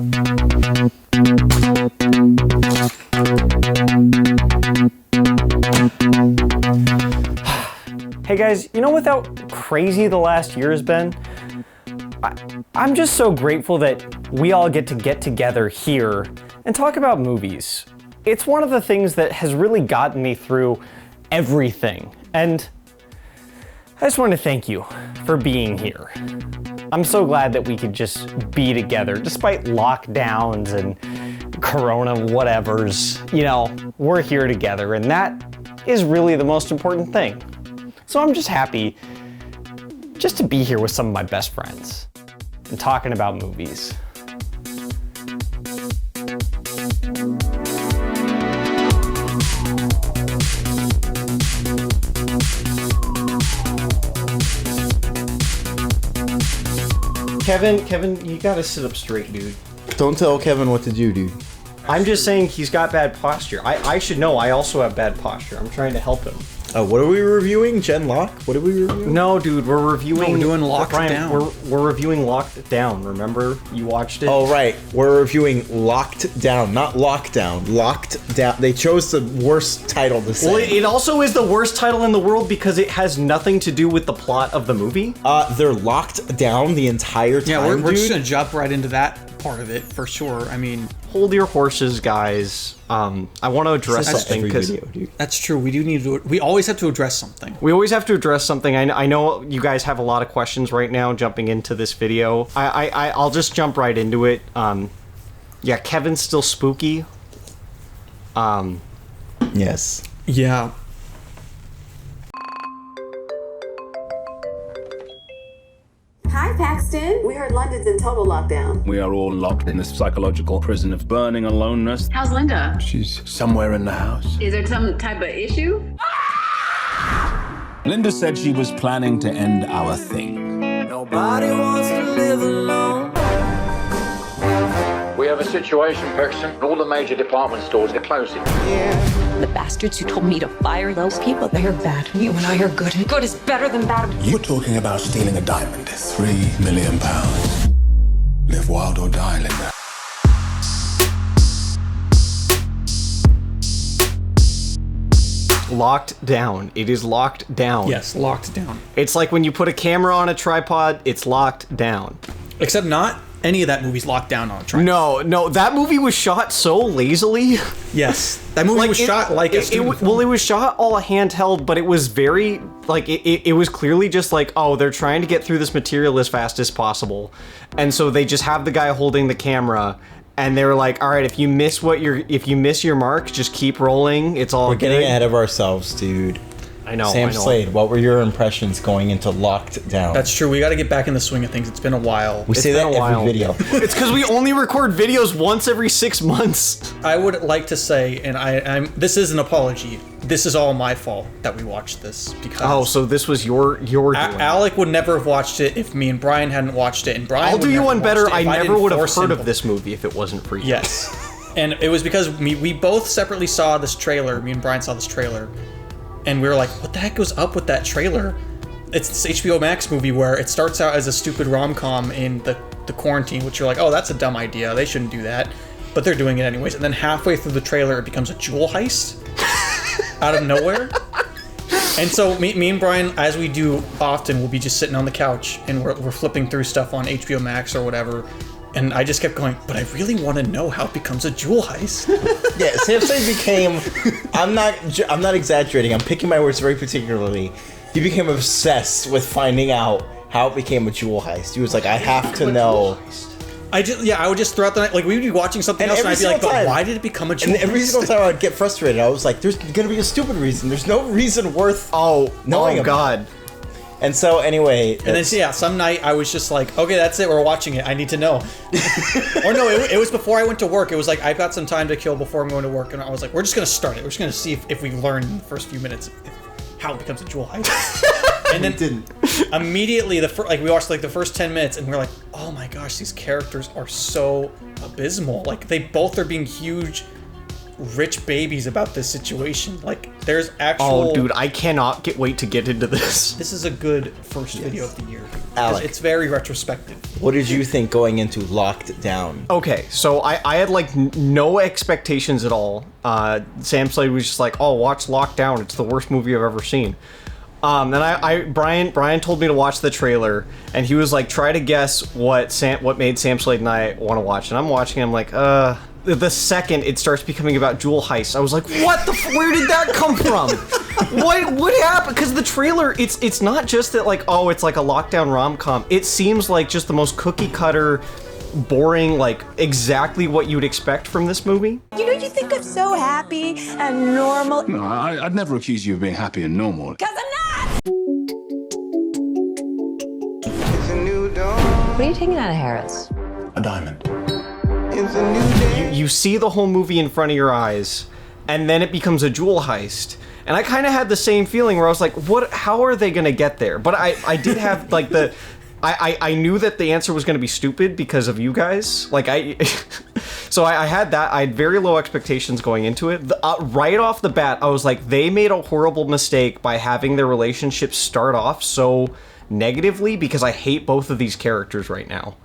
Hey guys, you know what how crazy the last year has been? I'm just so grateful that we all get together here and talk about movies. It's one of the things that has really gotten me through everything, and I just want to thank you for being here. I'm so glad that we could just be together despite lockdowns and corona whatevers. You know, we're here together, and that is really the most important thing. So I'm just happy just to be here with some of my best friends and talking about movies. Kevin, you gotta sit up straight, dude. Don't tell Kevin what to do, dude. I'm just saying he's got bad posture. I should know I also have bad posture. I'm trying to help him. What are we reviewing? Gen Lock? What are we reviewing? No, dude, we're reviewing... No, we're doing Locked Down. We're reviewing Locked Down, remember? You watched it? Oh, right. We're reviewing Locked Down, not Lockdown. Locked Down. They chose the worst title to say. Well, it also is the worst title in the world because it has nothing to do with the plot of the movie. They're locked down the entire time, Yeah, we're dude. just gonna jump right into that part of it, for sure. I mean... Hold your horses, guys. I want to address something because that's true. We do need to. We always have to address something. We always have to address something. I know you guys have a lot of questions right now jumping into this video. I'll just jump right into it. Yeah, Kevin's still spooky. Yes. Yeah. Hi, Paxton. We heard London's in total lockdown. We are all locked in this psychological prison of burning aloneness. How's Linda? She's somewhere in the house. Is there some type of issue? Linda said she was planning to end our thing. Nobody wants to live alone. We have a situation, Persephone. All the major department stores are closing. The bastards who told me to fire those people, they are bad. You and I are good, and good is better than bad. You're talking about stealing a diamond. £3 million. Live wild or die, Linda. Locked down. It is locked down. Yes, locked down. It's like when you put a camera on a tripod, it's locked down. Except not any of that movie's locked down on a tripod. No, that movie was shot so lazily. Yes, that movie was shot like a student film. Well, it was shot all handheld, but it was very, like, it was clearly just like, oh, they're trying to get through this material as fast as possible. And so they just have the guy holding the camera, and they're like, all right, if you miss your mark, just keep rolling. It's all We're good. getting ahead of ourselves, dude. I know. Sam Slade, what were your impressions going into Locked Down? That's true. We got to get back in the swing of things. It's been a while. We say that every video. It's because we only record videos once every 6 months. I would like to say, and I'm this is an apology. This is all my fault that we watched this because. Oh, so this was your doing. Alec would never have watched it if me and Brian hadn't watched it, and Brian. I'll do you one better. I never would have heard him. of this movie if it wasn't for you. Yes, and it was because we both separately saw this trailer. Me and Brian saw this trailer. And we were like, what the heck goes up with that trailer? It's this HBO Max movie where it starts out as a stupid rom-com in the quarantine, which you're like, oh, that's a dumb idea. They shouldn't do that. But they're doing it anyways. And then halfway through the trailer, it becomes a jewel heist out of nowhere. And so me and Brian, as we do often, will be just sitting on the couch and we're flipping through stuff on HBO Max or whatever. And I just kept going, but I really want to know how it becomes a jewel heist. Yeah, Sam Slade became, I'm not exaggerating, I'm picking my words very particularly. He became obsessed with finding out how it became a jewel heist. He was like, I have to know. I would just throughout the night, like we would be watching something else and I'd be like, but why did it become a jewel heist? And every single time I would get frustrated, I was like, there's gonna be a stupid reason. There's no reason worth knowing about. God. And so anyway, and then yeah, some night I was just like, okay, that's it, we're watching it. I need to know. Or no, it was before I went to work. It was like I've got some time to kill before I'm going to work, and I was like, we're just gonna start it. We're just gonna see if we learn in the first few minutes how it becomes a jewel heist. And then immediately we watched like the first 10 minutes, and we're like, oh my gosh, these characters are so abysmal. Like they both are being huge rich babies about this situation. Like, there's actual... Oh, dude, I cannot wait to get into this. This is a good first video of the year. Alec. It's very retrospective. What did you think going into Locked Down? Okay, so I had like no expectations at all. Sam Slade was just like, "Oh, watch Lockdown. It's the worst movie I've ever seen." And Brian told me to watch the trailer, and he was like, "Try to guess what made Sam Slade and I want to watch." And I'm watching. I'm like, The second it starts becoming about jewel heists, I was like, "What the? Where did that come from? What happened?" Because the trailer, it's not just that like, oh, it's like a lockdown rom-com. It seems like just the most cookie cutter, boring, like exactly what you'd expect from this movie. You know, you think I'm so happy and normal. No, I'd never accuse you of being happy and normal. Because I'm not! It's a new dawn. What are you taking out of Harrods? A diamond. It's a new day. You see the whole movie in front of your eyes, and then it becomes a jewel heist. And I kind of had the same feeling where I was like, "What? How are they gonna get there?" But I did have like the. I knew that the answer was going to be stupid because of you guys. Like so I had that. I had very low expectations going into it. Right off the bat, I was like, they made a horrible mistake by having their relationship start off so negatively because I hate both of these characters right now.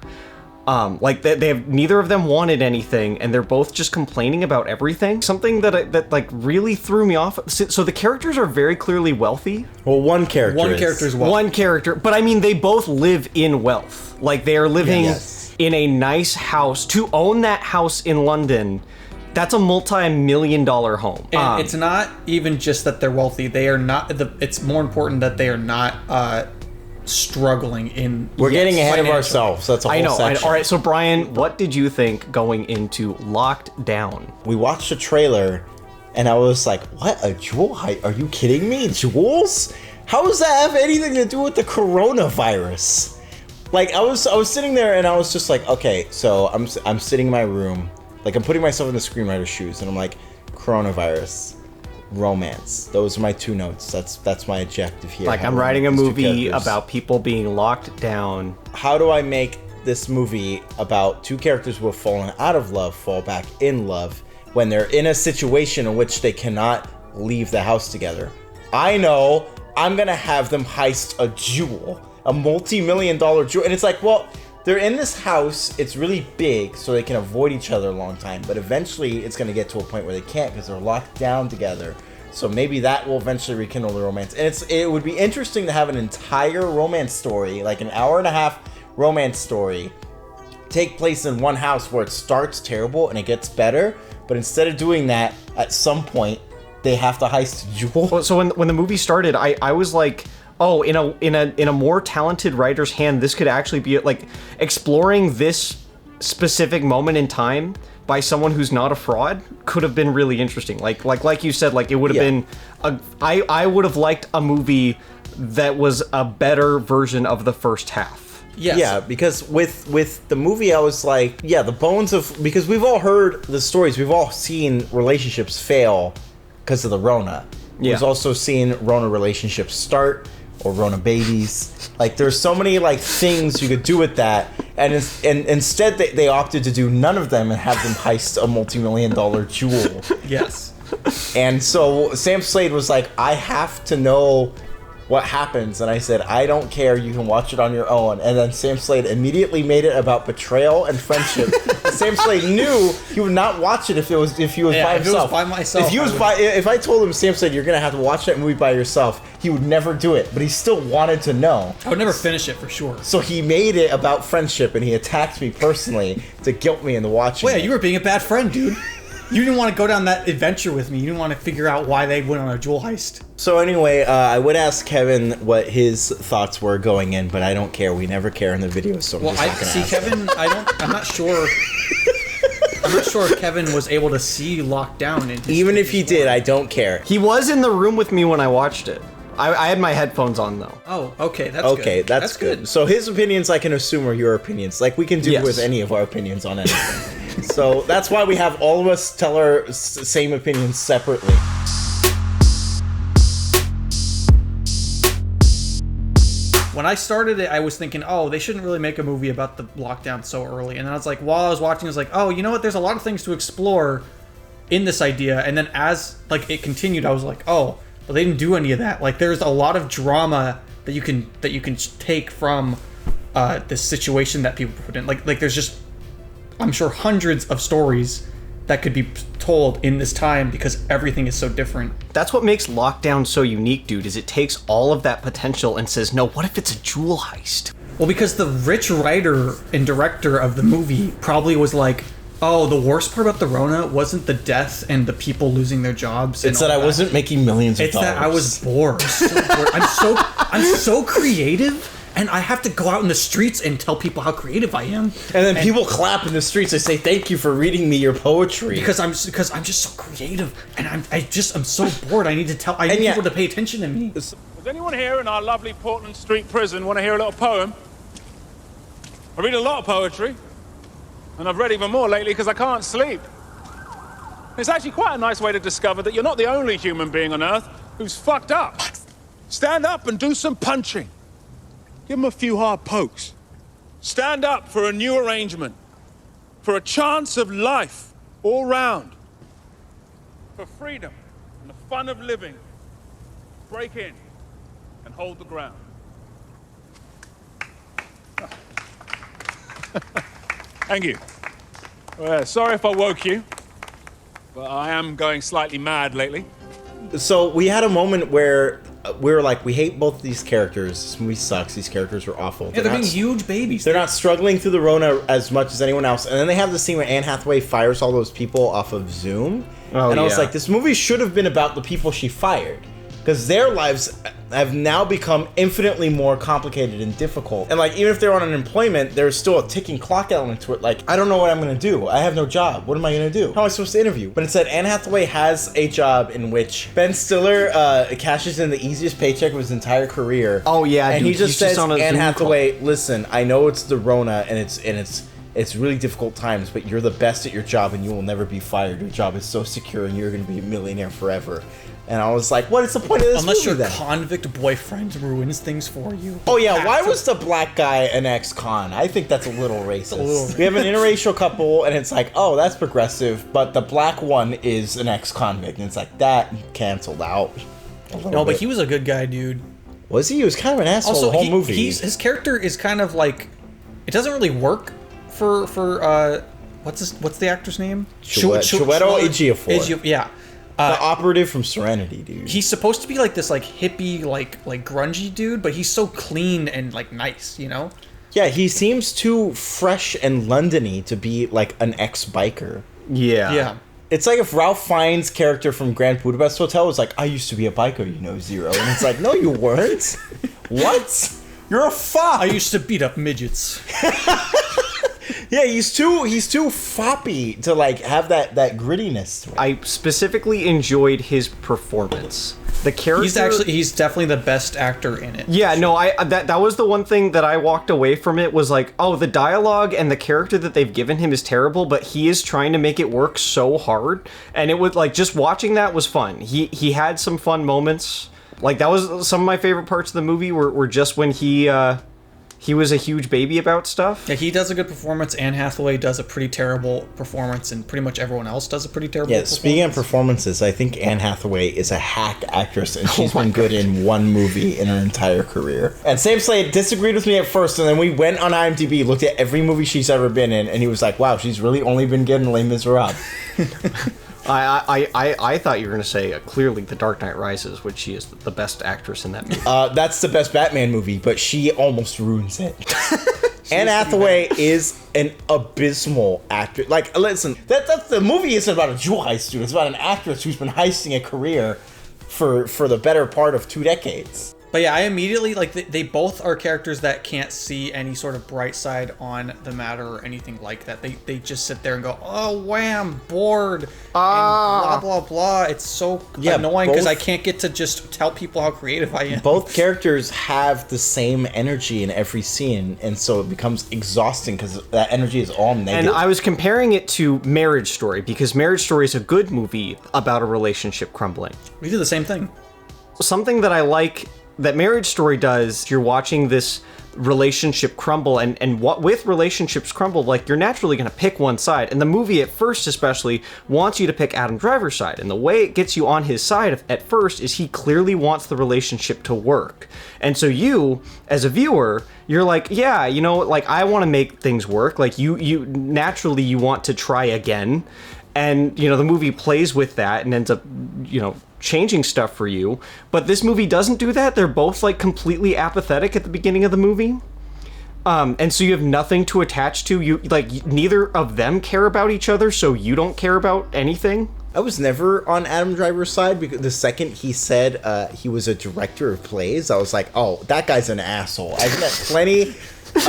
Like they have neither of them wanted anything, and they're both just complaining about everything. Something that like really threw me off. So the characters are very clearly wealthy. Well, one character is wealthy. One character, but I mean, they both live in wealth. Like they are living in a nice house. To own that house in London, that's a multi-million-dollar home. And it's not even just that they're wealthy. They are not. It's more important that they are not struggling in. We're getting ahead of ourselves. That's a whole section. All right, so Brian, what did you think going into Locked Down? We watched the trailer, and I was like, "What, a jewel heist? Are you kidding me? Jewels? How does that have anything to do with the coronavirus?" Like I was sitting there, and I was just like, "Okay, so I'm sitting in my room, like I'm putting myself in the screenwriter's shoes, and I'm like, coronavirus." Romance. Those are my two notes. That's my objective here. Like I'm writing a movie about people being locked down. How do I make this movie about two characters who have fallen out of love fall back in love when they're in a situation in which they cannot leave the house together? I know I'm gonna have them heist a jewel, a multi-million-dollar jewel, and it's like, well, they're in this house, it's really big, so they can avoid each other a long time, but eventually it's going to get to a point where they can't because they're locked down together. So maybe that will eventually rekindle the romance. And it would be interesting to have an entire romance story, like an hour-and-a-half romance story, take place in one house where it starts terrible and it gets better, but instead of doing that, at some point, they have to heist a jewel. Well, so when the movie started, I was like, oh, in a more talented writer's hand, this could actually be like exploring this specific moment in time by someone who's not a fraud could have been really interesting. Like you said, like it would have been I would have liked a movie that was a better version of the first half. Yes. Yeah, because with the movie, I was like, yeah, the bones of, because we've all heard the stories, we've all seen relationships fail because of the Rona. Yeah. We've also seen Rona relationships start, or Rona babies. Like there's so many like things you could do with that, and instead they opted to do none of them and have them heist a multi-million-dollar jewel. Yes. And so Sam Slade was like, I have to know what happens, and I said, I don't care, you can watch it on your own. And then Sam Slade immediately made it about betrayal and friendship. Sam Slade knew he would not watch it if he was by himself. If it was by myself, if I told him, Sam Slade, you're gonna have to watch that movie by yourself, he would never do it, but he still wanted to know. I would never finish it for sure. So he made it about friendship, and he attacked me personally to guilt me into watching. Well, yeah, you were being a bad friend, dude. You didn't want to go down that adventure with me. You didn't want to figure out why they went on a jewel heist. So anyway, I would ask Kevin what his thoughts were going in, but I don't care. We never care in the video, so I'm just not gonna ask. Kevin, I'm not sure. I'm not sure if Kevin was able to see Locked Down. Even if he did, I don't care. He was in the room with me when I watched it. I had my headphones on though. Oh, okay, that's good. Okay, that's good. So his opinions, I can assume, are your opinions. Like we can do with any of our opinions on anything. So that's why we have all of us tell our same opinions separately. When I started it, I was thinking, oh, they shouldn't really make a movie about the lockdown so early. And then I was like, while I was watching, I was like, oh, you know what? There's a lot of things to explore in this idea, and then as like it continued, I was like, oh, but they didn't do any of that. Like there's a lot of drama that you can take from this situation that people put in. Like there's just, I'm sure, hundreds of stories that could be told in this time because everything is so different. That's what makes Lockdown so unique, dude, is it takes all of that potential and says, no, what if it's a jewel heist? Well, because the rich writer and director of the movie probably was like, oh, the worst part about the Rona wasn't the death and the people losing their jobs. It's that I wasn't making millions of dollars. It's that I was bored. I'm so creative, and I have to go out in the streets and tell people how creative I am. And then people clap in the streets. They say, "Thank you for reading me your poetry." Because I'm just so creative, and I'm so bored. I need people to pay attention to me. Does anyone here in our lovely Portland Street prison want to hear a little poem? I read a lot of poetry, and I've read even more lately because I can't sleep. It's actually quite a nice way to discover that you're not the only human being on Earth who's fucked up. Stand up and do some punching. Give them a few hard pokes. Stand up for a new arrangement. For a chance of life all round. For freedom and the fun of living. Break in and hold the ground. Thank you. Well, sorry if I woke you, but I am going slightly mad lately. So we had a moment where we were like, we hate both these characters. This movie sucks. These characters are awful. Yeah, they're being huge babies. They're not struggling through the Rona as much as anyone else. And then they have the scene where Anne Hathaway fires all those people off of Zoom. Oh, and I was like, this movie should have been about the people she fired. Because their lives have now become infinitely more complicated and difficult. And like, even if they're on unemployment, there's still a ticking clock element to it. Like, I don't know what I'm gonna do. I have no job. What am I gonna do? How am I supposed to interview? But instead, Anne Hathaway has a job in which Ben Stiller cashes in the easiest paycheck of his entire career. Oh yeah, and dude, he just says, on a Anne Zoom Hathaway, call. listen, I know it's the Rona and it's really difficult times, but you're the best at your job and you will never be fired. Your job is so secure and you're gonna be a millionaire forever. And I was like, what is the point of this Unless movie your then? convict boyfriend ruins things for you. Oh yeah, why was the black guy an ex-con? I think that's a little racist. We have an interracial couple and it's like, oh, that's progressive, but the black one is an ex-convict. And it's like, that canceled out. No, but he was a good guy, dude. Was he? He was kind of an asshole Also, the whole movie. His character is kind of like, it doesn't really work for what's the actor's name? Chiwetel Ejiofor. Yeah. The operative from Serenity, dude. He's supposed to be like this like hippie, like grungy dude, but he's so clean and like nice, you know? Yeah, he seems too fresh and London-y to be like an ex-biker. Yeah. Yeah. It's like if Ralph Fiennes' character from Grand Budapest Hotel was like, I used to be a biker, you know, Zero. And it's like, no, you weren't. What? You're a fop. I used to beat up midgets. Yeah, he's too foppy to like have that grittiness to it. I specifically enjoyed his performance. The character, he's definitely the best actor in it. Yeah, no, that was the one thing that I walked away from it was like, oh, the dialogue and the character that they've given him is terrible, but he is trying to make it work so hard, and it would like just watching that was fun. He had some fun moments. Like that was some of my favorite parts of the movie were just when he was a huge baby about stuff. Yeah, he does a good performance. Anne Hathaway does a pretty terrible performance, and pretty much everyone else does a pretty terrible performance. Yeah, speaking of performances, I think Anne Hathaway is a hack actress, and she's been good in one movie in her entire career. And Sam Slade disagreed with me at first, and then we went on IMDb, looked at every movie she's ever been in, and he was like, wow, she's really only been good in Les Miserables. I thought you were going to say clearly The Dark Knight Rises, which she is the best actress in that movie. That's the best Batman movie, but she almost ruins it. Anne Hathaway is an abysmal actor. Like, listen, that's the movie isn't about a jewel heist, dude. It's about an actress who's been heisting a career for the better part of 2 decades. But yeah, I immediately, like, they both are characters that can't see any sort of bright side on the matter or anything like that. They just sit there and go, oh, wham, bored, and blah, blah, blah. It's so annoying because I can't get to just tell people how creative I am. Both characters have the same energy in every scene, and so it becomes exhausting because that energy is all negative. And I was comparing it to Marriage Story, because Marriage Story is a good movie about a relationship crumbling. We do the same thing. Something that I like that Marriage Story does, you're watching this relationship crumble, and what with relationships crumble, like, you're naturally going to pick one side, and the movie at first especially wants you to pick Adam Driver's side, and the way it gets you on his side at first is he clearly wants the relationship to work. And so you, as a viewer, you're like, yeah, you know, like, I want to make things work. Like, you naturally, you want to try again. And, you know, the movie plays with that and ends up, you know, changing stuff for you. But this movie doesn't do that. They're both, like, completely apathetic at the beginning of the movie. And so you have nothing to attach to. You, like, neither of them care about each other, so you don't care about anything. I was never on Adam Driver's side, because the second he said he was a director of plays, I was like, oh, that guy's an asshole. I've met plenty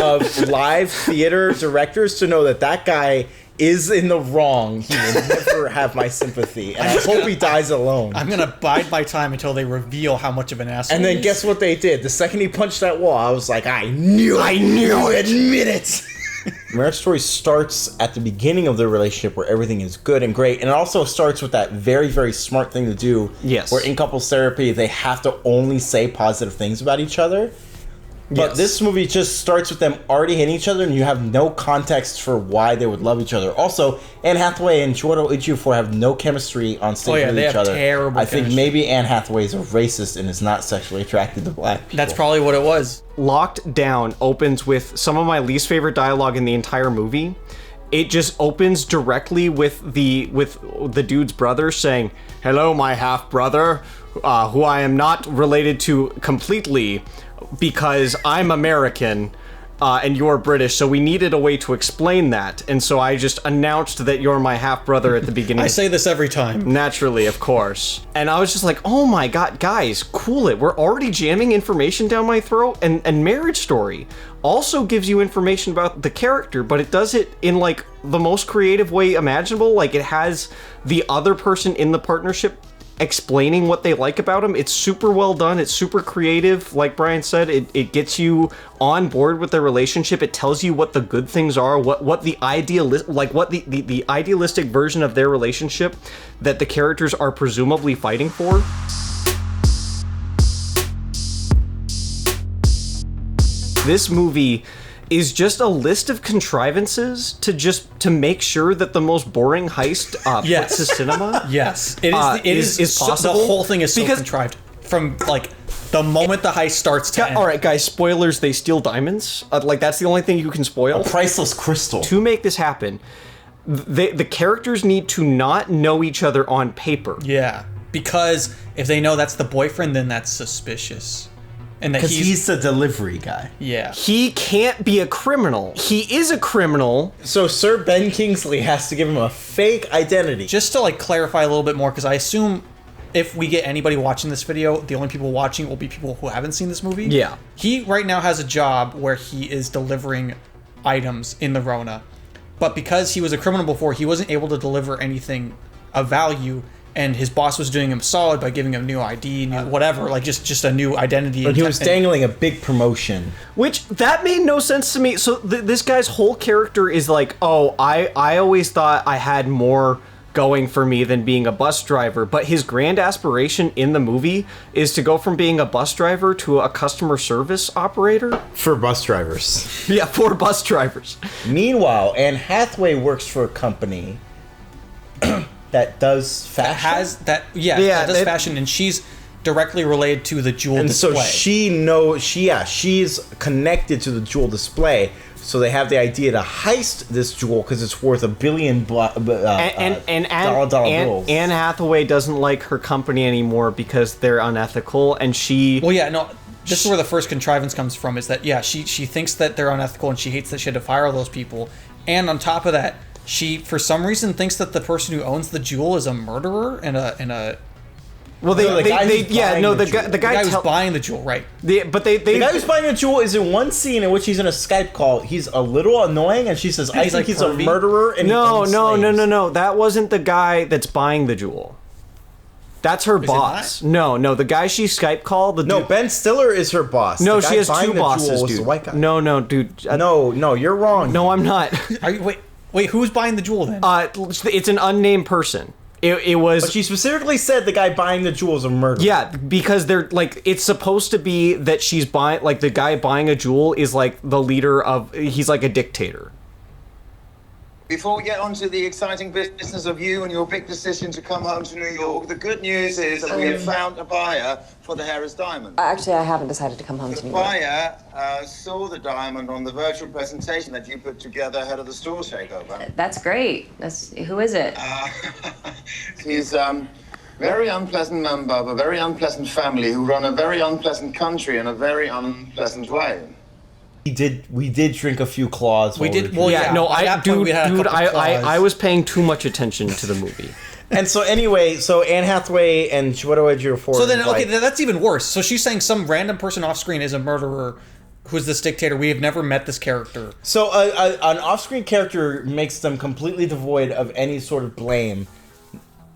of live theater directors to know that guy is in the wrong. He will never have my sympathy, and I hope he dies alone. I'm gonna bide my time until they reveal how much of an asshole. And then guess what they did? The second he punched that wall, I was like, I knew it. Admit it. Marriage Story starts at the beginning of their relationship where everything is good and great, and it also starts with that very, very smart thing to do. Yes. Where in couples therapy, they have to only say positive things about each other. But this movie just starts with them already hitting each other, and you have no context for why they would love each other. Also, Anne Hathaway and Chiwetel Ejiofor have no chemistry on stage with each other. Terrible I think chemistry. maybe Anne Hathaway is a racist and is not sexually attracted to black people. That's probably what it was. Locked Down opens with some of my least favorite dialogue in the entire movie. It just opens directly with the dude's brother saying, "Hello, my half brother, who I am not related to completely, because I'm American and you're British, so we needed a way to explain that. And so I just announced that you're my half-brother at the beginning." I say this every time. Naturally, of course. And I was just like, oh my god, guys, cool it. We're already jamming information down my throat. And Marriage Story also gives you information about the character, but it does it in, like, the most creative way imaginable. Like, it has the other person in the partnership explaining what they like about him. It's super well done. It's super creative. Like Brian said, it gets you on board with their relationship. It tells you what the good things are, what the the idealistic version of their relationship that the characters are presumably fighting for. This movie is just a list of contrivances to make sure that the most boring heist puts to cinema. Yes, it is possible. The whole thing is so contrived from, like, the moment the heist starts to end. All right, guys, spoilers. They steal diamonds. Like, that's the only thing you can spoil. A priceless crystal. To make this happen, the characters need to not know each other on paper. Yeah, because if they know that's the boyfriend, then that's suspicious. And that because he's the delivery guy. Yeah. He can't be a criminal. He is a criminal. So Sir Ben Kingsley has to give him a fake identity. Just to, like, clarify a little bit more, because I assume if we get anybody watching this video, the only people watching will be people who haven't seen this movie. Yeah. He right now has a job where he is delivering items in the Rona. But because he was a criminal before, he wasn't able to deliver anything of value. And his boss was doing him solid by giving him new ID, whatever, like just a new identity. But he was dangling a big promotion. Which, that made no sense to me. So this guy's whole character is like, oh, I always thought I had more going for me than being a bus driver. But his grand aspiration in the movie is to go from being a bus driver to a customer service operator. For bus drivers. Yeah, for bus drivers. Meanwhile, Anne Hathaway works for a company that does fashion. That does fashion, and she's directly related to the jewel display. And so she knows, she's connected to the jewel display. So they have the idea to heist this jewel because it's worth $1 billion dollar bills. Anne Hathaway doesn't like her company anymore because they're unethical, and she. Well, yeah, no. This is where the first contrivance comes from. Is that she thinks that they're unethical, and she hates that she had to fire all those people, and on top of that, she, for some reason, thinks that the person who owns the jewel is a murderer and a. Well, the guy who's buying the jewel, right? The guy who's buying the jewel is in one scene in which he's in a Skype call. He's a little annoying, and she says, "I think he's a murderer." And no. That wasn't the guy that's buying the jewel. That's her boss. No, the guy she Skype called. Ben Stiller is her boss. No, she has two bosses, dude. The white guy. No, dude. No, you're wrong. No, I'm not. Wait, who's buying the jewel then? It's an unnamed person. It was. But she specifically said the guy buying the jewel is a murderer. Yeah, because they're like, it's supposed to be that she's buying, like, the guy buying a jewel is like the leader of, he's like a dictator. Before we get on to the exciting business of you and your big decision to come home to New York, the good news is that we have found a buyer for the Harris diamond. Actually, I haven't decided to come home to The New York. buyer saw the diamond on the virtual presentation that you put together ahead of the store takeover. That's great. Who is it? He's a very unpleasant member of a very unpleasant family who run a very unpleasant country in a very unpleasant way. We did drink a few claws. We did. Well, Well, yeah. No, we had a couple claws. I was paying too much attention to the movie. And so anyway, Anne Hathaway and Chiwetel Ejiofor. So then, okay, that's even worse. So she's saying some random person off screen is a murderer who's this dictator. We have never met this character. So an off-screen character makes them completely devoid of any sort of blame,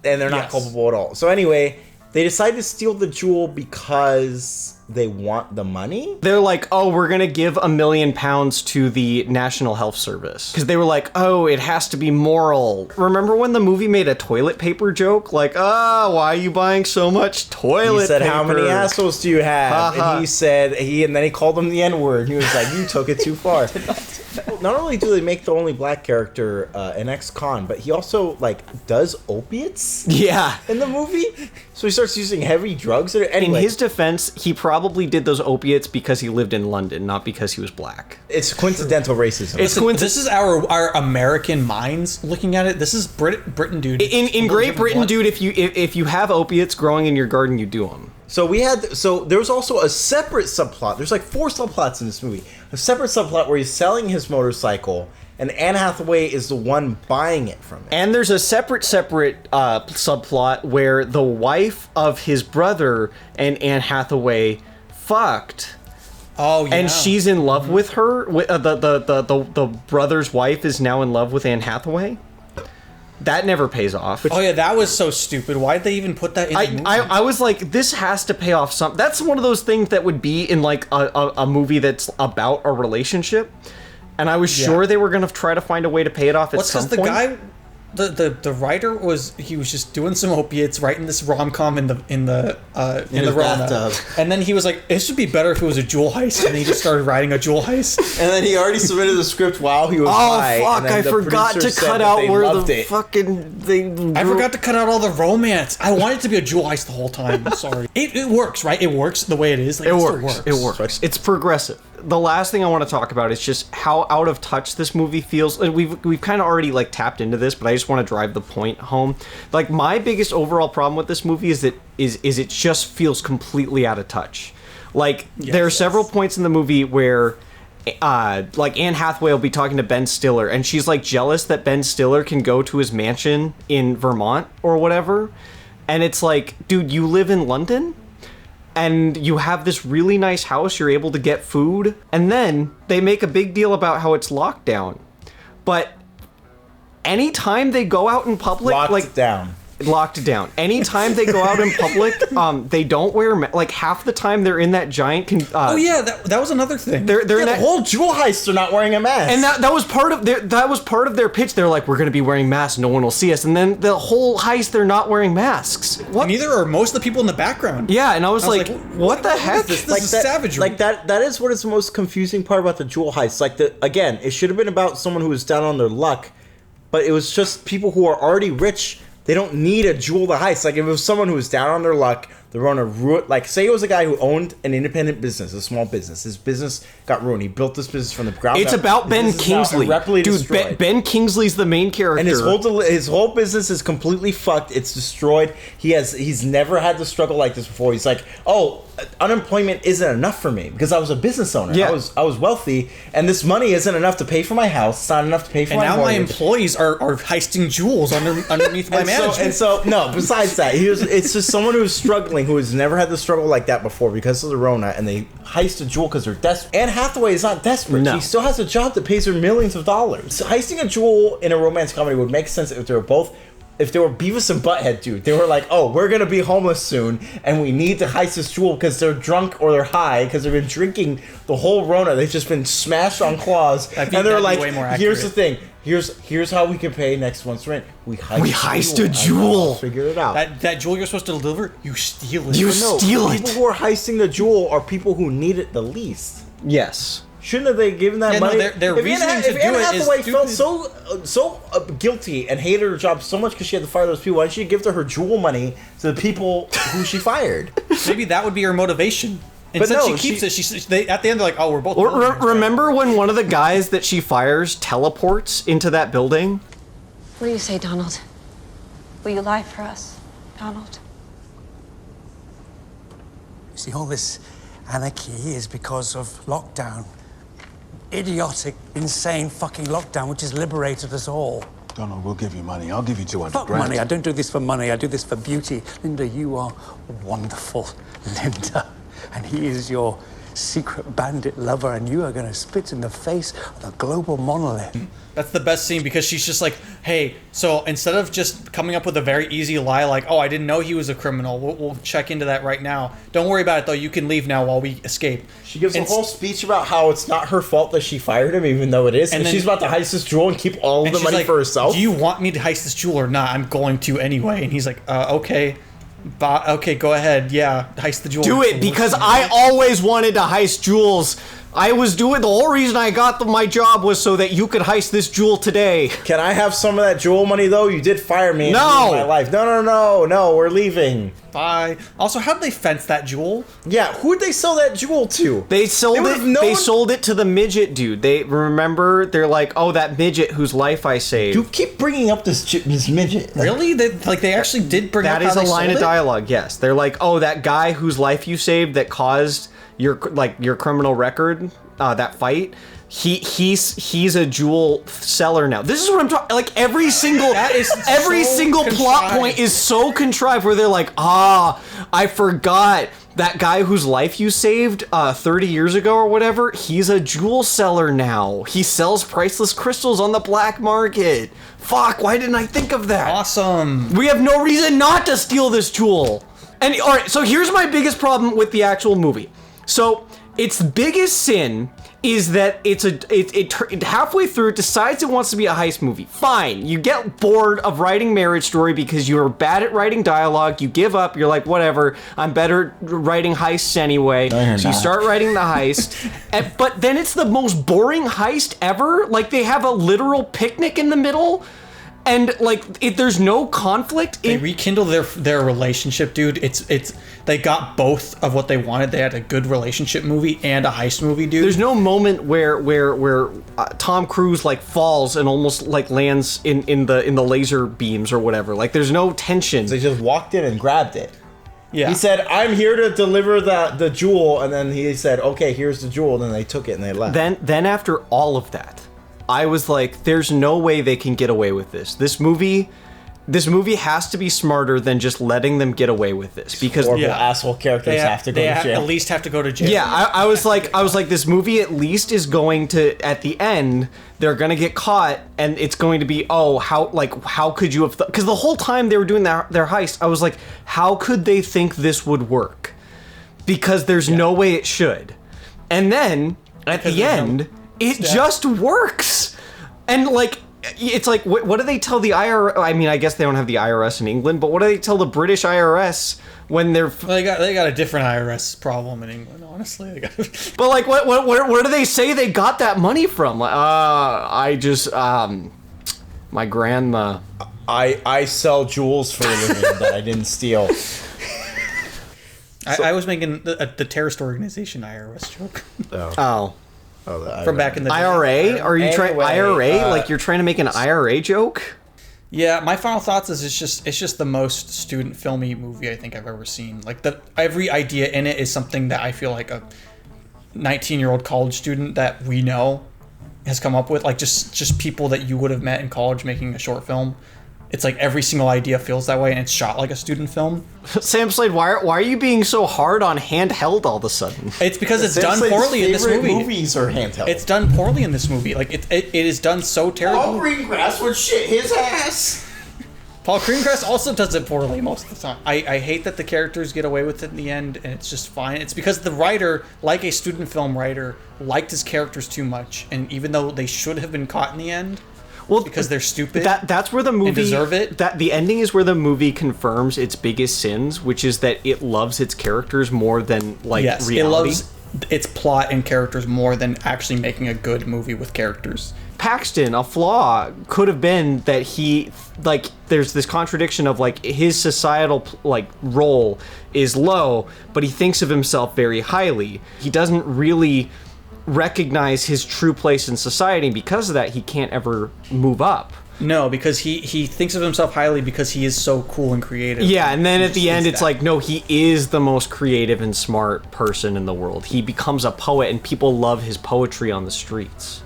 and they're not culpable at all. So anyway, they decide to steal the jewel because they want the money? They're like, oh, we're gonna give £1 million to the National Health Service. Because they were like, oh, it has to be moral. Remember when the movie made a toilet paper joke? Like, why are you buying so much toilet He said, paper? how many assholes do you have? Ha-ha. And he said, and then he called him the N-word. He was like, you took it too far. Not only do they make the only black character an ex-con, but he also, like, does opiates? Yeah. In the movie? So he starts using heavy drugs? Anyway. In his defense, he probably did those opiates because he lived in London, not because he was black. It's coincidental racism. This is our American minds looking at it. This is Britain, dude. In Great Britain, dude, if you have opiates growing in your garden, you do them. So there was also a separate subplot. There's like 4 subplots in this movie. A separate subplot where he's selling his motorcycle, and Anne Hathaway is the one buying it from him. And there's a separate subplot where the wife of his brother and Anne Hathaway fucked. Oh yeah. And she's in love with her. The brother's wife is now in love with Anne Hathaway. That never pays off. Oh yeah, that was so stupid. Why did they even put that in the movie? I was like, this has to pay off some. That's one of those things that would be in like a movie that's about a relationship. And I was sure they were gonna try to find a way to pay it off at some point. Because the guy, the writer was just doing some opiates, writing this rom-com in the Rona, and then he was like, it should be better if it was a jewel heist, and he just started writing a jewel heist. And then he already submitted the script while he was high. Oh fuck! I forgot to cut out where the fucking thing. I forgot to cut out all the romance. I wanted it to be a jewel heist the whole time. I'm sorry. It works, right? It works the way it is. Like, it works. It works. It's progressive. The last thing I want to talk about is just how out of touch this movie feels. We've kind of already like tapped into this, but I just want to drive the point home. Like, my biggest overall problem with this movie is that it just feels completely out of touch. Like, there are several points in the movie where like Anne Hathaway will be talking to Ben Stiller, and she's like jealous that Ben Stiller can go to his mansion in Vermont or whatever. And it's like, dude, you live in London? And you have this really nice house, you're able to get food, and then they make a big deal about how it's locked down. But anytime they go out in public, locked down. Anytime they go out in public, they don't wear like half the time they're in that giant. Oh yeah, that was another thing. They're in the whole jewel heist. They're not wearing a mask, and that was part of their pitch. They're like, we're going to be wearing masks, no one will see us. And then the whole heist, they're not wearing masks. What? Neither are most of the people in the background. Yeah, and I was like, what the heck? This is savagery. Like that is what is the most confusing part about the jewel heist. Like again, it should have been about someone who was down on their luck, but it was just people who are already rich. They don't need a jewel to heist. Like, if it was someone who was down on their luck, they're on a ruin. Like, say it was a guy who owned an independent business, a small business. His business got ruined. He built this business from the ground up. It's about Ben Kingsley. Dude, Ben Kingsley's the main character. And his whole business is completely fucked. It's destroyed. He's never had to struggle like this before. He's like, oh, unemployment isn't enough for me because I was a business owner. Yeah. I was wealthy, and this money isn't enough to pay for my house. It's not enough to pay for my mortgage. And now my employees are heisting jewels underneath my management. No, besides that, it's just someone who's struggling, who has never had to struggle like that before because of the Rona, and they heist a jewel because they're desperate. Anne Hathaway is not desperate. No. She still has a job that pays her millions of dollars. So heisting a jewel in a romance comedy would make sense if they were Beavis and Butthead, dude. They were like, oh, we're gonna be homeless soon, and we need to heist this jewel because they're drunk or they're high because they've been drinking the whole Rona. They've just been smashed on claws, and they're like, here's the thing. Here's how we can pay next month's rent. We heist a jewel. Figure it out. That jewel you're supposed to deliver, you steal it. You steal it. People who are heisting the jewel are people who need it the least. Yes. Shouldn't have they given that money? Their reasoning to do Anne it is Hathaway felt so guilty and hated her job so much because she had to fire those people. Why didn't she give her jewel money to the people who she fired? Maybe that would be her motivation. Instead, no, she keeps it. At the end, they're like, "Oh, we're both." Remember when one of the guys that she fires teleports into that building? What do you say, Donald? Will you lie for us, Donald? See, all this anarchy is because of lockdown. Idiotic, insane fucking lockdown, which has liberated us all. Donald, we'll give you money. I'll give you 200 Fuck grand. money. I don't do this for money. I do this for beauty. Linda, you are wonderful, Linda. And he is your secret bandit lover, and you are going to spit in the face of the global monolith. That's the best scene because she's just like, hey, so instead of just coming up with a very easy lie like, oh, I didn't know he was a criminal, we'll check into that right now. Don't worry about it, though. You can leave now while we escape. She gives a whole speech about how it's not her fault that she fired him, even though it is. And she's about to heist this jewel and keep all of the money for herself. Do you want me to heist this jewel or not? I'm going to anyway. And he's like, okay. Okay, go ahead. Yeah, heist the jewel. Do it, because I always wanted to heist jewels. I was doing the whole reason I got my job was so that you could heist this jewel today. Can I have some of that jewel money though? You did fire me. No, in my life. No. We're leaving. Bye. Also, how did they fence that jewel? Yeah, who'd they sell that jewel to? They sold it. They sold it to the midget dude. They remember. They're like, oh, that midget whose life I saved. You keep bringing up this midget. Really? They actually did bring up that. Is a line of dialogue. Yes, they're like, oh, that guy whose life you saved that caused your criminal record, that fight. He's a jewel seller now. This is what I'm talking. Like every single plot point is so contrived where they're like, I forgot that guy whose life you saved 30 years ago or whatever. He's a jewel seller now. He sells priceless crystals on the black market. Fuck! Why didn't I think of that? Awesome. We have no reason not to steal this jewel. And all right, so here's my biggest problem with the actual movie. So its biggest sin is that it halfway through it decides it wants to be a heist movie. Fine, you get bored of writing Marriage Story because you're bad at writing dialogue. You give up. You're like, whatever. I'm better at writing heists anyway. No, so you start writing the heist, but then it's the most boring heist ever. Like they have a literal picnic in the middle. And there's no conflict. They rekindle their relationship, dude. It's they got both of what they wanted. They had a good relationship movie and a heist movie, dude. There's no moment where Tom Cruise falls and almost lands in the laser beams or whatever. Like there's no tension. They just walked in and grabbed it. Yeah. He said, "I'm here to deliver the jewel," and then he said, "Okay, here's the jewel." And then they took it and they left. Then after all of that, I was like, there's no way they can get away with this. This movie has to be smarter than just letting them get away with this because asshole characters have to go to jail. At least have to go to jail. Yeah, I was like, this movie at least is going to, at the end, they're gonna get caught, and it's going to be, how could you have? Because the whole time they were doing their heist, I was like, how could they think this would work? Because there's no way it should. And then at the end. It just works. And it's like, what do they tell the IRS? I mean, I guess they don't have the IRS in England, but what do they tell the British IRS when they're... Well, they got a different IRS problem in England, honestly. But where do they say they got that money from? My grandma. I sell jewels for a living that I didn't steal. I was making the terrorist organization IRS joke. Oh. From back in the day. IRA? Are you trying IRA? You're trying to make an IRA joke? Yeah, my final thoughts is it's just the most student filmy movie I think I've ever seen. Every idea in it is something that I feel like a 19-year-old college student that we know has come up with. Just people that you would have met in college making a short film. It's like every single idea feels that way, and it's shot like a student film. Sam Slade, why are you being so hard on handheld all of a sudden? It's because it's done poorly in this movie. Movies are handheld. It's done poorly in this movie. It is done so terribly. Paul Greengrass would shit his ass. Paul Greengrass also does it poorly most of the time. I hate that the characters get away with it in the end, and it's just fine. It's because the writer, like a student film writer, liked his characters too much, and even though they should have been caught in the end. Well, because they're stupid. That's where the movie and deserve it. That the ending is where the movie confirms its biggest sins, which is that it loves its characters more than reality. It loves its plot and characters more than actually making a good movie with characters. Paxton, a flaw could have been that he there's this contradiction of his societal role is low, but he thinks of himself very highly. He doesn't really recognize his true place in society, and because of that he can't ever move up. No, because he thinks of himself highly because he is so cool and creative. Yeah, and then at the end it's no, he is the most creative and smart person in the world. He becomes a poet and people love his poetry on the streets.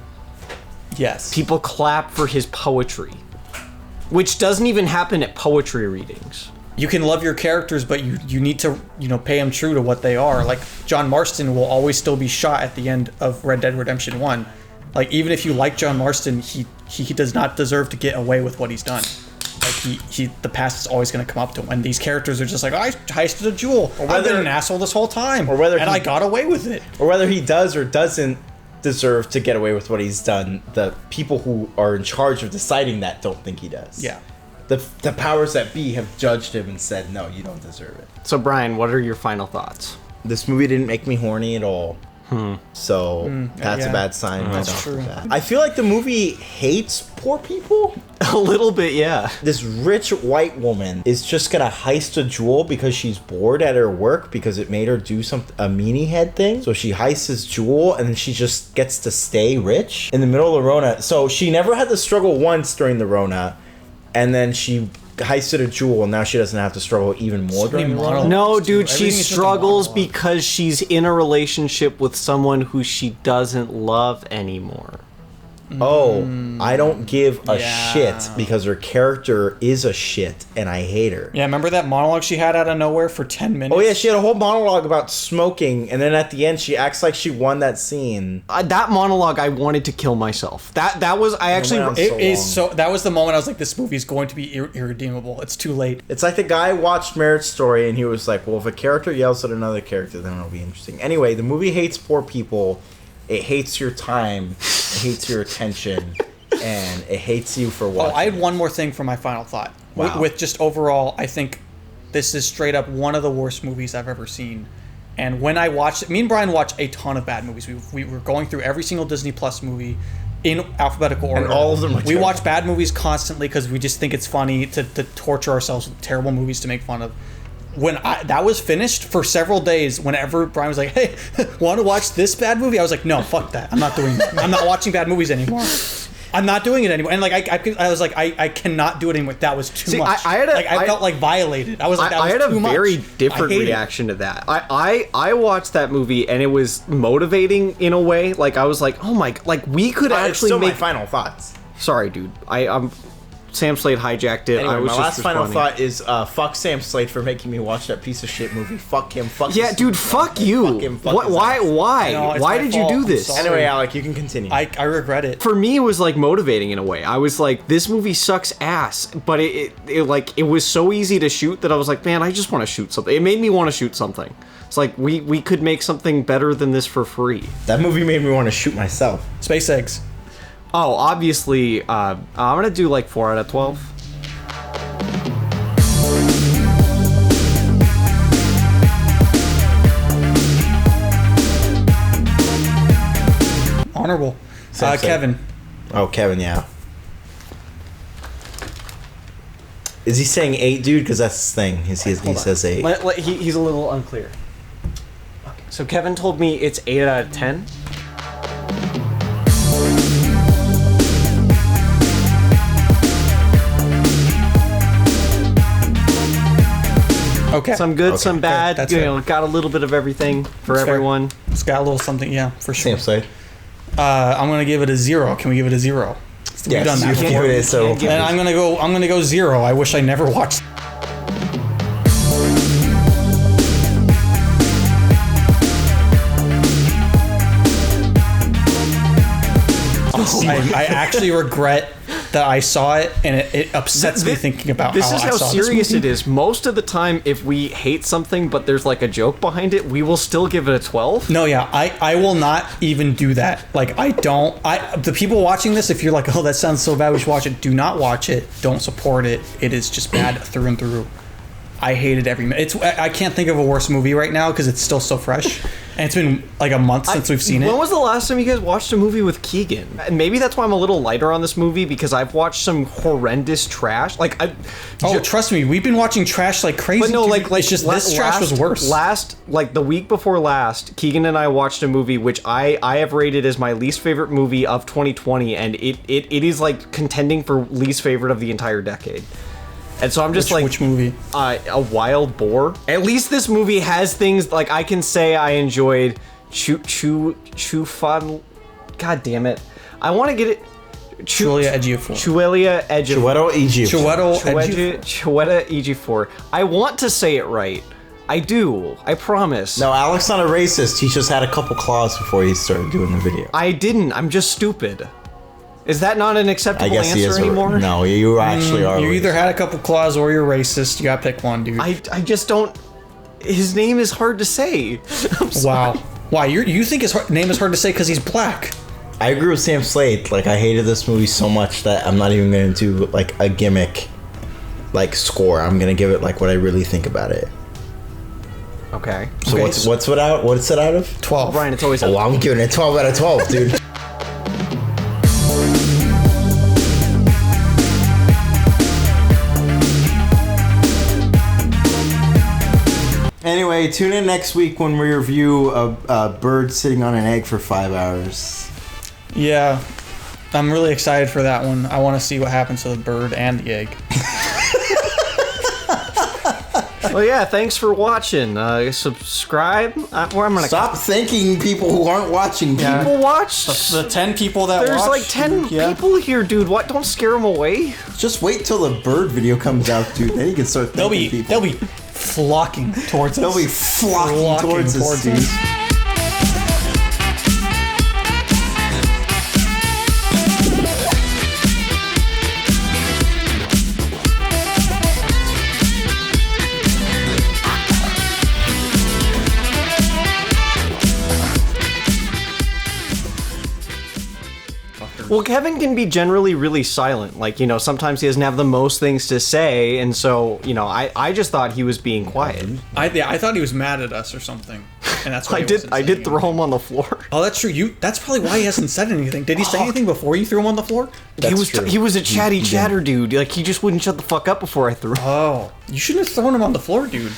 Yes. People clap for his poetry, which doesn't even happen at poetry readings. You can love your characters, but you need to, pay them true to what they are. Like, John Marston will always still be shot at the end of Red Dead Redemption 1. Like, even if you like John Marston, he does not deserve to get away with what he's done. Like, the past is always going to come up to him. And these characters are just like, I heisted a jewel. I've been an asshole this whole time. And I got away with it. Or whether he does or doesn't deserve to get away with what he's done, the people who are in charge of deciding that don't think he does. Yeah. The powers that be have judged him and said, no, you don't deserve it. So Brian, what are your final thoughts? This movie didn't make me horny at all. So that's a bad sign. That's true. I feel like the movie hates poor people. A little bit, yeah. This rich white woman is just gonna heist a jewel because she's bored at her work because it made her do a meanie head thing. So she heists this jewel and then she just gets to stay rich in the middle of the Rona. So she never had to struggle once during the Rona, and then she heisted a jewel and now she doesn't have to struggle even more during the Rona. No, dude, she struggles because she's in a relationship with someone who she doesn't love anymore. Oh, I don't give a shit because her character is a shit and I hate her. Yeah, remember that monologue she had out of nowhere for 10 minutes? Oh yeah, she had a whole monologue about smoking, and then at the end she acts like she won that scene. That monologue, I wanted to kill myself. That was that was the moment I was like, this movie is going to be irredeemable. It's too late. It's like the guy watched Marriage Story and he was like, well, if a character yells at another character, then it'll be interesting. Anyway, the movie hates poor people. It hates your time, it hates your attention, and it hates you for watching. Oh, I had one more thing for my final thought. Wow. With just overall, I think this is straight up one of the worst movies I've ever seen. And when I watched it, me and Brian watched a ton of bad movies. We were going through every single Disney Plus movie in alphabetical order. And all of them are We watch bad movies constantly because we just think it's funny to torture ourselves with terrible movies to make fun of. When that was finished for several days, whenever Brian was like, hey, want to watch this bad movie? I was like, no, fuck that. I'm not doing that. I'm not watching bad movies anymore. I'm not doing it anymore. And I was like, I cannot do it anymore. That was too much. I felt like violated. I was like, that was too much. I had a very different reaction to that. I watched that movie and it was motivating in a way. Like I was like, oh my, like we could actually still make my final thoughts. Sorry, dude. I'm Sam Slade hijacked it. Anyway, I was my just last final responding. thought is fuck Sam Slade for making me watch that piece of shit movie. Fuck him. Fuck Yeah, his dude, fuck you. Fuck him, fuck What? his Why? ass. Why? No, it's Why my did fault. you do I'm this? sorry. Anyway, Alec, you can continue. I regret it. For me, it was like motivating in a way. I was like, this movie sucks ass, but it was so easy to shoot that I was like, man, I just want to shoot something. It made me want to shoot something. It's like we could make something better than this for free. That movie made me want to shoot myself. Space Eggs. Oh, obviously, I'm gonna do like 4 out of 12. Honorable. Kevin. Oh, Kevin, yeah. Is he saying 8, dude? Because that's his thing. He says 8. He's a little unclear. Okay. So Kevin told me it's 8 out of 10. Okay. Some good, Okay. some bad. That's you fair. know, got a little bit of everything for That's fair. everyone. It's got a little something, yeah, for sure. Sam Slade. I'm gonna give it a 0. Can we give it a 0? We've Yes, done that you can before. give it a 0. And I'm gonna go 0. I wish I never watched. I actually regret that I saw it, and it upsets me thinking about this how is I how saw serious this movie. it is. Most of the time, if we hate something but there's like a joke behind it, we will still give it a 12. No, yeah, I will not even do that. Like, the people watching this, if you're like, oh, that sounds so bad, we should watch it, do not watch it. Don't support it. It is just bad through and through. I hated every minute. I can't think of a worse movie right now because it's still so fresh. And it's been like a month since we've seen it. When was the last time you guys watched a movie with Keegan? And maybe that's why I'm a little lighter on this movie, because I've watched some horrendous trash. Like, trust me, we've been watching trash like crazy. But no, dude. It's just this trash was worse. The week before last, Keegan and I watched a movie which I have rated as my least favorite movie of 2020, and it is like contending for least favorite of the entire decade. And so I'm just which movie? A Wild Boar. At least this movie has things like I can say I enjoyed. Fun. God damn it! I want to get it. Chiwetel Ejiofor. Chiwetel Ejiofor. I want to say it right. I do. I promise. No, Alex not a racist. He just had a couple claws before he started doing the video. I didn't. I'm just stupid. Is that not an acceptable answer anymore? No, you actually are. You either had a couple claws or you're racist. You gotta pick one, dude. I just don't. His name is hard to say. Wow. Why? You think his name is hard to say because he's black? I agree with Sam Slade. Like, I hated this movie so much that I'm not even going to do like a gimmick like score. I'm going to give it like what I really think about it. Okay. So what's it out of? 12. Brian, it's always. Oh, I'm giving it 12 out of 12, dude. Anyway, tune in next week when we review a bird sitting on an egg for 5 hours. Yeah, I'm really excited for that one. I want to see what happens to the bird and the egg. Well, yeah, thanks for watching. Subscribe. I'm gonna Stop thanking people who aren't watching. Yeah. People watch. The 10 people that There's watch. like 10 people here, dude. What? Don't scare them away. Just wait till the bird video comes out, dude. Then you can start thanking people. They'll be flocking towards us. They'll be flocking towards us, dude. Well, Kevin can be generally really silent. Like, you know, sometimes he doesn't have the most things to say, and so, you know, I just thought he was being quiet. I thought he was mad at us or something, and that's why I did throw him on the floor. Oh, that's true. That's probably why he hasn't said anything. Did he say anything before you threw him on the floor? He was a chatty chatter dude. Like, he just wouldn't shut the fuck up before I threw him. Oh, you shouldn't have thrown him on the floor, dude.